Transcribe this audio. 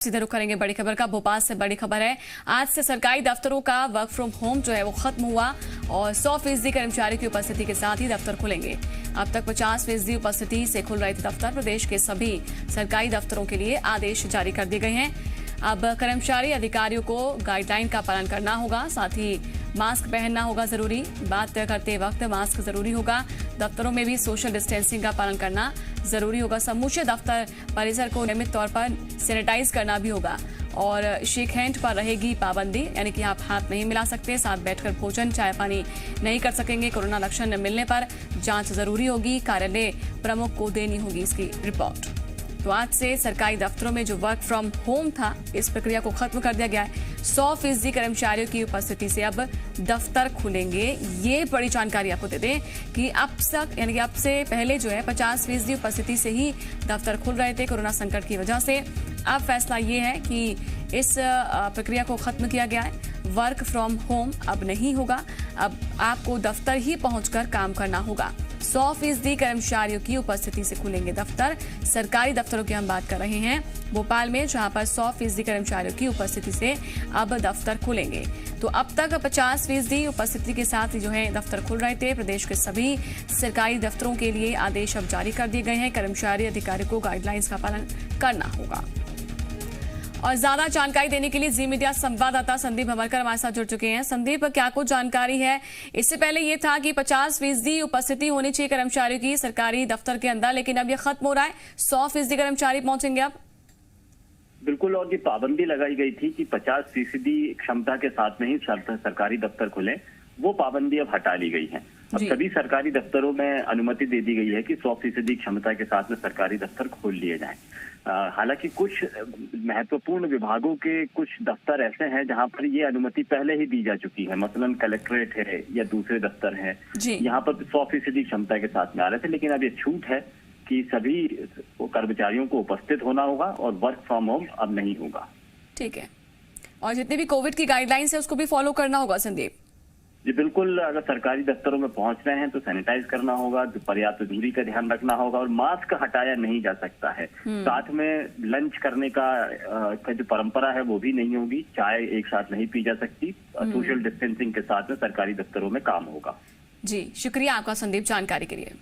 सीधे रुख करेंगे बड़ी खबर का। भोपाल से बड़ी खबर है, आज से सरकारी दफ्तरों का वर्क फ्रॉम होम जो है वो खत्म हुआ और 100% कर्मचारी की उपस्थिति के साथ ही दफ्तर खुलेंगे। अब तक 50% उपस्थिति से खुल रहे थे दफ्तर। प्रदेश के सभी सरकारी दफ्तरों के लिए आदेश जारी कर दिए गए हैं। अब कर्मचारी अधिकारियों को गाइडलाइन का पालन करना होगा, साथ ही मास्क पहनना होगा जरूरी। बात करते वक्त मास्क जरूरी होगा। दफ्तरों में भी सोशल डिस्टेंसिंग का पालन करना जरूरी होगा। समूचे दफ्तर परिसर को नियमित तौर पर सैनिटाइज करना भी होगा और शेक हैंड पर रहेगी पाबंदी, यानी कि आप हाथ नहीं मिला सकते, साथ बैठकर भोजन चाय पानी नहीं कर सकेंगे। कोरोना लक्षण मिलने पर जांच जरूरी होगी, कार्यालय प्रमुख को देनी होगी इसकी रिपोर्ट। तो आज से सरकारी दफ्तरों में जो वर्क फ्रॉम होम था, इस प्रक्रिया को खत्म कर दिया गया है। 100% कर्मचारियों की उपस्थिति से अब दफ्तर खुलेंगे। ये बड़ी जानकारी आपको दे दें कि अब तक यानी कि अब से पहले जो है 50% उपस्थिति से ही दफ्तर खुल रहे थे कोरोना संकट की वजह से। अब फैसला ये है कि इस प्रक्रिया को खत्म किया गया है। वर्क फ्रॉम होम अब नहीं होगा, अब आपको दफ्तर ही पहुंचकर काम करना होगा। 100% कर्मचारियों की उपस्थिति से खुलेंगे दफ्तर। सरकारी दफ्तरों की हम बात कर रहे हैं भोपाल में, जहां पर 100% कर्मचारियों की उपस्थिति से अब दफ्तर खुलेंगे। तो अब तक 50% उपस्थिति के साथ जो है दफ्तर खुल रहे थे। प्रदेश के सभी सरकारी दफ्तरों के लिए आदेश अब जारी कर दिए गए हैं। कर्मचारी अधिकारी को गाइडलाइंस का पालन करना होगा। और ज्यादा जानकारी देने के लिए जी मीडिया संवाददाता संदीप हमारकर हमारे साथ जुड़ चुके हैं। संदीप, क्या कुछ जानकारी है? इससे पहले ये था कि 50% उपस्थिति होनी चाहिए कर्मचारियों की सरकारी दफ्तर के अंदर, लेकिन अब ये खत्म हो रहा है। 100% कर्मचारी पहुंचेंगे अब। बिल्कुल, और ये पाबंदी लगाई गई थी कि 50% क्षमता के साथ में ही सरकारी दफ्तर खुले, वो पाबंदी अब हटा ली गई है। अब सभी सरकारी दफ्तरों में अनुमति दे दी गई है कि 100% क्षमता के साथ में सरकारी दफ्तर खोल लिए जाएं। हालांकि कुछ महत्वपूर्ण विभागों के कुछ दफ्तर ऐसे हैं जहां पर ये अनुमति पहले ही दी जा चुकी है, मसलन कलेक्ट्रेट है या दूसरे दफ्तर हैं, यहाँ पर 100% क्षमता के साथ में आ रहे थे। लेकिन अब ये छूट है कि सभी कर्मचारियों को उपस्थित होना होगा और वर्क फ्रॉम होम अब नहीं होगा। ठीक है, और जितने भी कोविड की गाइडलाइंस है उसको भी फॉलो करना होगा। संदीप जी बिल्कुल, अगर सरकारी दफ्तरों में पहुंच रहे हैं तो सैनिटाइज करना होगा, पर्याप्त दूरी का ध्यान रखना होगा और मास्क हटाया नहीं जा सकता है। साथ में लंच करने का जो परंपरा है वो भी नहीं होगी, चाय एक साथ नहीं पी जा सकती। सोशल डिस्टेंसिंग के साथ में सरकारी दफ्तरों में काम होगा। जी, शुक्रिया आपका संदीप जानकारी के लिए।